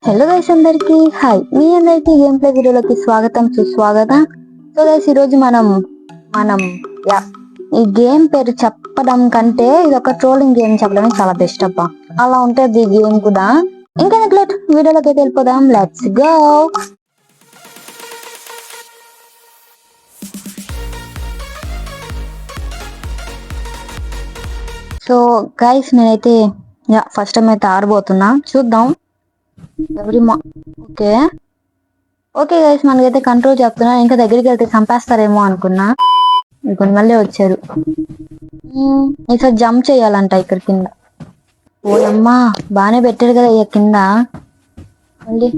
Hello guys అందరికి hi మీ అందరికి game play వీడియోలోకి స్వాగతం సుస్వాగతం. సో గైస్ ఈరోజు మనం యా ఈ గేమ్ పేరు చెప్పడం కంటే ఇది ఒక ట్రోలింగ్ గేమ్ చెప్పడమే చాలా బెస్ట్ అబ్బా. అలా ఉంటుంది ఈ గేమ్ కూడా. ఇంకా నెక్లెట్ వీడియోలోకి అయితే వెళ్ళిపోదాం. Let's go. సో గైస్ నేనైతే ఫస్ట్ టైం అయితే ఆడబోతున్నా, చూద్దాం. ఓకే ఓకే గైస్ మనకైతే కంట్రోల్ చెప్తున్నా. ఇంకా దగ్గరికి వెళ్తే చంపేస్తారేమో అనుకున్నా, ఇంకొన్ని మళ్ళీ వచ్చారు. ఈసారి జంప్ చేయాలంట ఇక్కడ కింద. ఓ అమ్మా బాగానే పెట్టాడు కదా ఇక కింద మళ్ళీ.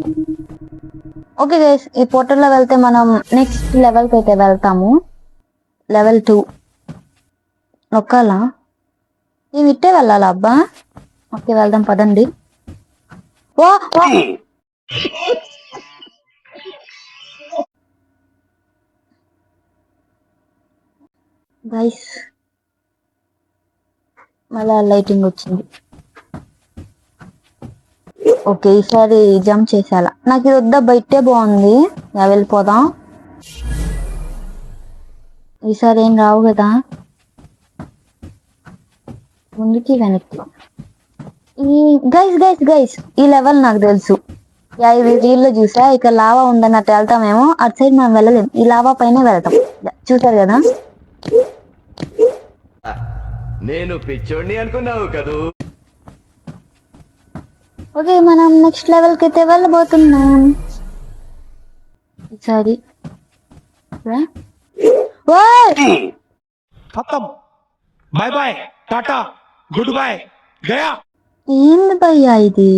ఓకే గైస్ ఈ పోర్టల్లో వెళ్తే మనం నెక్స్ట్ లెవెల్కి అయితే వెళ్తాము. లెవెల్ 2 నొక్కాలా? మేము ఇట్టే వెళ్ళాలా అబ్బా? ఓకే వెళ్దాం పదండి. ఓ గైస్ మళ్ళా లైటింగ్ వచ్చింది. ఓకే ఈసారి జంప్ చేసేలా. నాకు ఇది వద్దా, బయటే బాగుంది. వెళ్ళిపోదాం. ఈసారి ఏం రావు కదా, ముందుకి వెనక్కి. ఈ గైస్ గైస్ గైస్ ఈ లెవెల్ నాకు తెలుసు. ఇది రీల్లో చూసా. ఇక్కడ లావా ఉందని అట్లా వెళ్తామేమో, అటు సైడ్ మనం వెళ్ళలేము. ఈ లావా పైన వెళ్తాం. చూసారు కదా. నేను పిచ్చోడిని అనుకున్నావు కదూ. ఓకే మనం నెక్స్ట్ లెవెల్ కి అయితే వెళ్ళబోతున్నాం ఈసారి. खत्म bye bye tata good bye गया. ఏంది భయ్యా ఇది?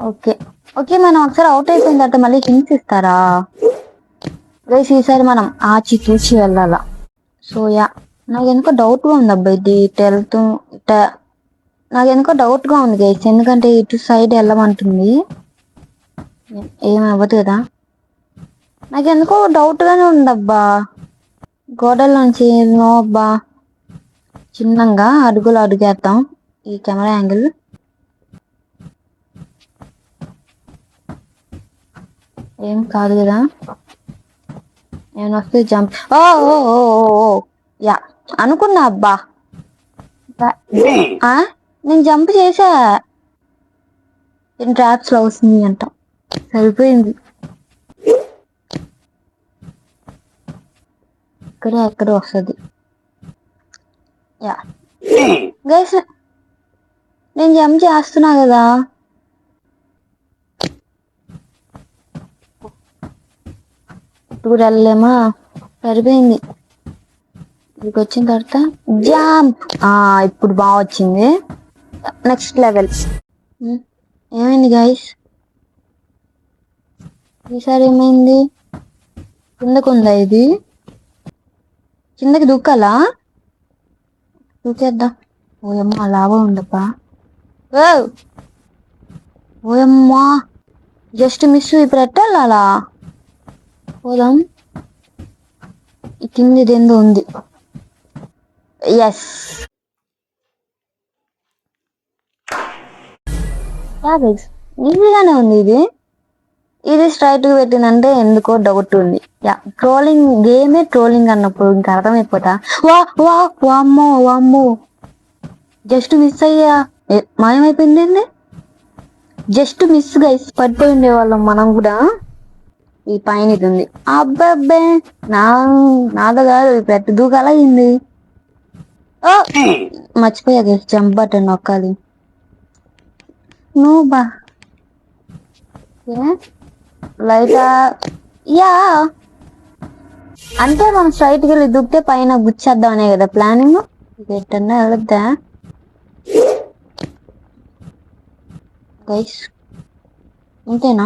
ఓకే ఓకే మనం ఒకసారి అవుట్ అయిపోయిన తర్వాత మళ్ళీ హింట్స్ ఇస్తారా? గైస్ ఈసారి మనం ఆచి తూచి వెళ్ళాలా. సో నాకు ఎందుకో డౌట్ గా ఉంది అబ్బాయి. ఇది వెళ్తూ నాకు ఎందుకో డౌట్ గా ఉంది గైస్, ఎందుకంటే ఇటు సైడ్ వెళ్ళమంటుంది. ఏమవ్వదు కదా. నాకు ఎందుకో డౌట్ గానే ఉందబ్బా. గోడల నుంచి నో అబ్బా. చిన్నంగా అడుగులు అడుగేద్దాం ఈ కెమెరా యాంగిల్. ఏం కాదు కదా. నేను వస్తే జంప్. యా అనుకున్నా అబ్బా. నేను జంప్ చేసా. ట్రాప్స్ లో వస్తుంది అంట. సరిపోయింది. ఇక్కడే ఎక్కడో వస్తుంది. యా గైస్ నేను జంప్ చేస్తున్నా కదా. ఇప్పుడు వెళ్ళలేమా? సరిపోయింది. ఇక్కడికి వచ్చిన తర్వాత జంప్. ఇప్పుడు బాగా వచ్చింది. Next level. ఏమైంది గైస్? ఈసారి ఏమైంది? కిందకు ఉందా ఇది? కిందకి దూకాలా? దూకేద్దాం. ఓయమ్మా లాభం ఉండప్పా. ఓయమ్మా జస్ట్ మిస్. ఇప్పుడు ఎట్టాలా? పోదాం. ఈ కింది ఇదేందో ఉంది. ఎస్ ఈజీగానే ఉంది ఇది. ఇది స్ట్రైట్ గా పెట్టిందంటే ఎందుకో డౌట్ ఉంది. ట్రోలింగ్ గేమే ట్రోలింగ్ అన్నప్పుడు ఇంకా అర్థమైపోతా. వామ్మో వామ్మో జస్ట్ మిస్ అయ్యా. మాయమైపోయింది. జస్ట్ మిస్ గైస్, పడిపోయి ఉండేవాళ్ళం మనం కూడా. ఈ పైన ఇది ఉంది. అబ్బాబ్బే నాదో కాదు, పెద్ద దూకాల అయింది. మర్చిపోయా గైస్, జంప్ బటన్ నొక్కాలి. నువ్వు బా లైటా. అంటే మనం స్ట్రైట్ గా వెళ్ళి దూకితే పైన గుచ్చేద్దాం అనే కదా ప్లానింగ్. ఎట్టన్నా వెళ్ళొద్దా గైస్? అంతేనా?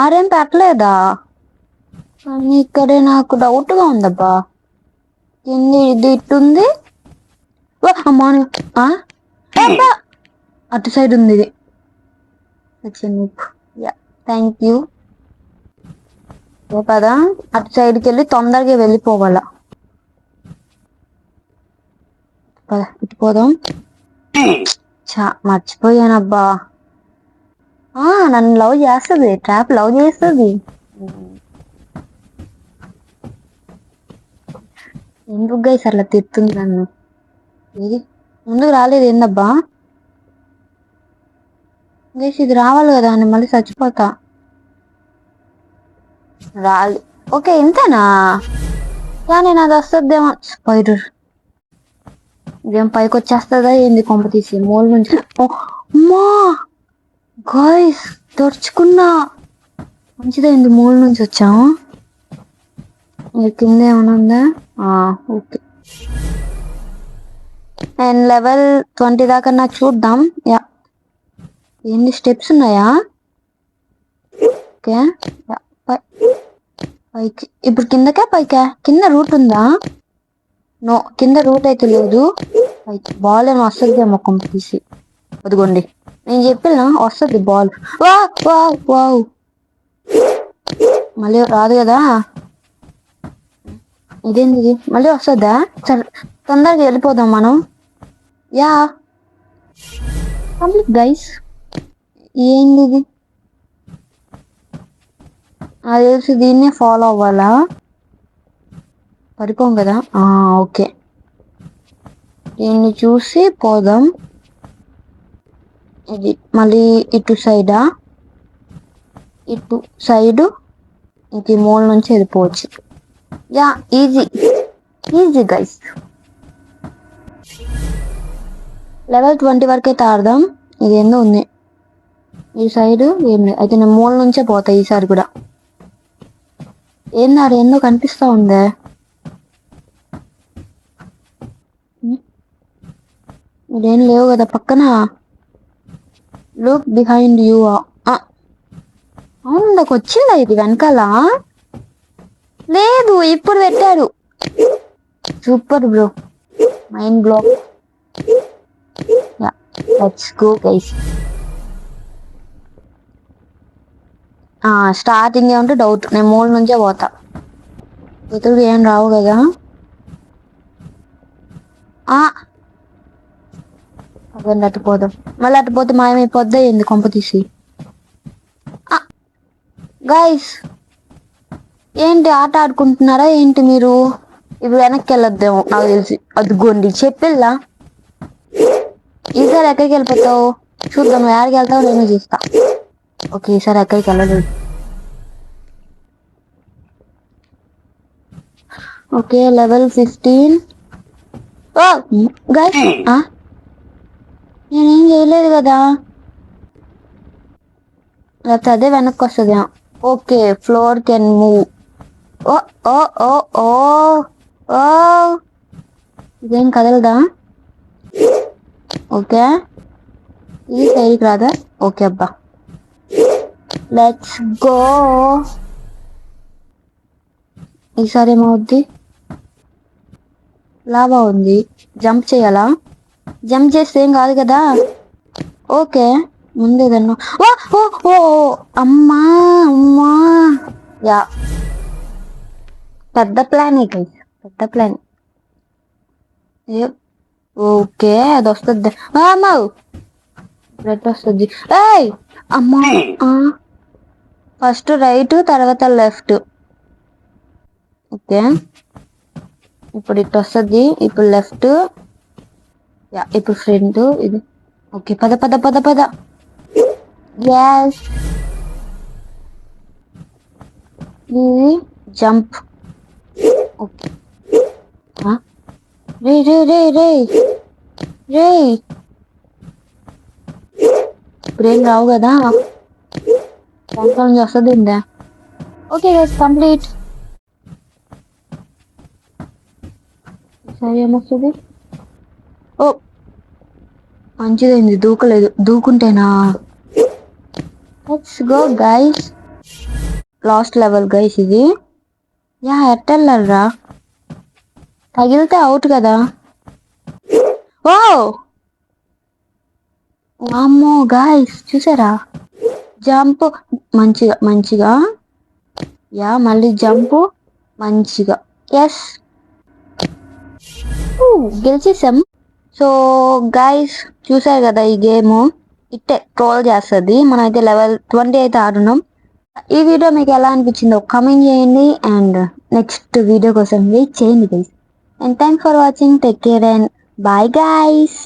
ఆరేం పెట్టలేదా? కానీ ఇక్కడే నాకు డౌట్ గా ఉందబ్బా. కింది ఇది ఇట్టుంది. అటు సైడ్ ఉంది ఇది. Thank you. పదా అటు సైడ్కి వెళ్ళి తొందరగా వెళ్ళిపోవాలా. పద ఇటు పోదాం. మర్చిపోయానబ్బా. నన్ను లవ్ చేస్తుంది, ట్రాప్ లవ్ చేస్తుంది. ఎందుకు గైస్ అట్లా తిడుతుంది నన్ను? ఇది ముందుకు రాలేదు ఏందబ్బా గైస్? ఇది రావాలి కదా, నేను మళ్ళీ చచ్చిపోతా. రాలి. ఓకే ఇంతేనా? నేను అది వస్తుందేమో. స్పైడర్ ఇదేం పైకి వచ్చేస్తుందా ఏంది? కొంప తీసి మూల నుంచి. అమ్మా గాయ్స్ దొరుచుకున్నా. మంచిదైంది మూల నుంచి వచ్చాము. కింద ఏమైనా ఉందా? ఓకే. అండ్ లెవెల్ 20 దాకా నాకు చూద్దాం. యా ఎన్ని స్టెప్స్ ఉన్నాయా? ఓకే పైకి. ఇప్పుడు కిందకే పైకా? కింద రూట్ ఉందా? నో, కింద రూట్ అయితే లేదు. పైకి బాల్ ఏమో వస్తుందేమో కొంప తీసి. అదిగోండి నేను చెప్పినా వస్తుంది బాల్. వావ్ మళ్ళీ రాదు కదా. ఇదేంది మళ్ళీ వస్తుందా? సరే తొందరగా వెళ్ళిపోదాం మనం. Yeah complete guys. ఏంది ఇది? అది తెలిసి దీన్నే ఫాలో అవ్వాలా? పడిపోం కదా. ఓకే దీన్ని చూసి పోదాం. ఇది మళ్ళీ ఇటు సైడా? ఇటు సైడు ఇంక మూల నుంచి వెళ్ళిపోవచ్చు. Yeah easy guys. లెవెల్ 20 వరకు అయితే ఆడదాం. ఇది ఏందో ఉంది ఈ సైడ్. ఏం లేదు అయితే నేను మూల నుంచే పోతా ఈసారి కూడా. ఏందో కనిపిస్తా ఉందే. ఇదేం లేవు కదా పక్కన. Look behind you. అవును నాకు వచ్చిందా ఇది వెనకాల? లేదు ఇప్పుడు పెట్టారు. Super bro, mind block. Let's go guys. Starting ఏమంటే డౌట్, నేను మూల నుంచే పోతా. ఇతరుడు ఏం రావు కదా. అదే అటు పోదాం. మళ్ళీ అటు పోతే మాయమైపోద్దా ఏంది కొంప తీసి? గైస్ ఏంటి ఆట ఆడుకుంటున్నారా ఏంటి మీరు? ఇప్పుడు వెనక్కి వెళ్ళొద్దేమో నాకు తెలిసి. అదిగోండి చెప్పిల్లా. ఈసారి ఎక్కడికి వెళ్ళిపోతావు చూద్దాం. నువ్వు ఎక్కడికి వెళ్తావు నేను చూస్తా. ఓకే ఈసారి ఎక్కడికి వెళ్ళలేదు. Okay level 15. గైస్ నేనేం చేయలేదు కదా. లేకపోతే అదే వెనక్కి వస్తుంది. Okay floor can move. ఓ ఇదేం కదలదా? ఓకే ఇది సైడ్కి రాదా? ఓకే అబ్బా లెట్స్ గో. ఈసారి ఏమవుద్ది? లావా ఉంది. జంప్ చేయాలా? జంప్ చేస్తే ఏం కాదు కదా. ఓకే ముందేదన్నా. అమ్మా యా పెద్ద ప్లాన్ గైస్, పెద్ద ప్లాన్. ఓకే అది వస్తుంది. రెడ్ వస్తుంది. అమ్మా ఫస్ట్ రైట్ తర్వాత లెఫ్ట్. ఓకే ఇప్పుడు ఇటు వస్తుంది. ఇప్పుడు లెఫ్ట్. యా ఇప్పుడు ఫ్రంట్. ఇది ఓకే పద పద పద పద. ఇది జంప్. ఓకే రే రే రే రే రే ఇప్పుడేం రావు కదా. దాంట్లో నుంచి వస్తుంది ఇందా. Okay guys complete. సరే ఏమొస్తుంది? మంచిదైంది దూకలేదు. దూకుంటేనా? Let's go guys. Last level guys ఇది. యా ఎట్టెళ్ళరా? తగిలితే అవుట్ కదా. వామ్మో గాయ్స్ చూసారా? జంప్ మంచిగా. యా మళ్ళీ జంప్ మంచిగా. ఎస్ గెలిచేసాం. సో గైస్ చూసారు కదా ఈ గేమ్ ఇట్టే ట్రోల్ చేస్తుంది. మనం అయితే లెవెల్ 20 అయితే ఆడున్నాం. ఈ వీడియో మీకు ఎలా అనిపించిందో కామెంట్ చేయండి అండ్ నెక్స్ట్ వీడియో కోసం వెయిట్ చేయండి guys. And thanks for watching. Take care and bye guys.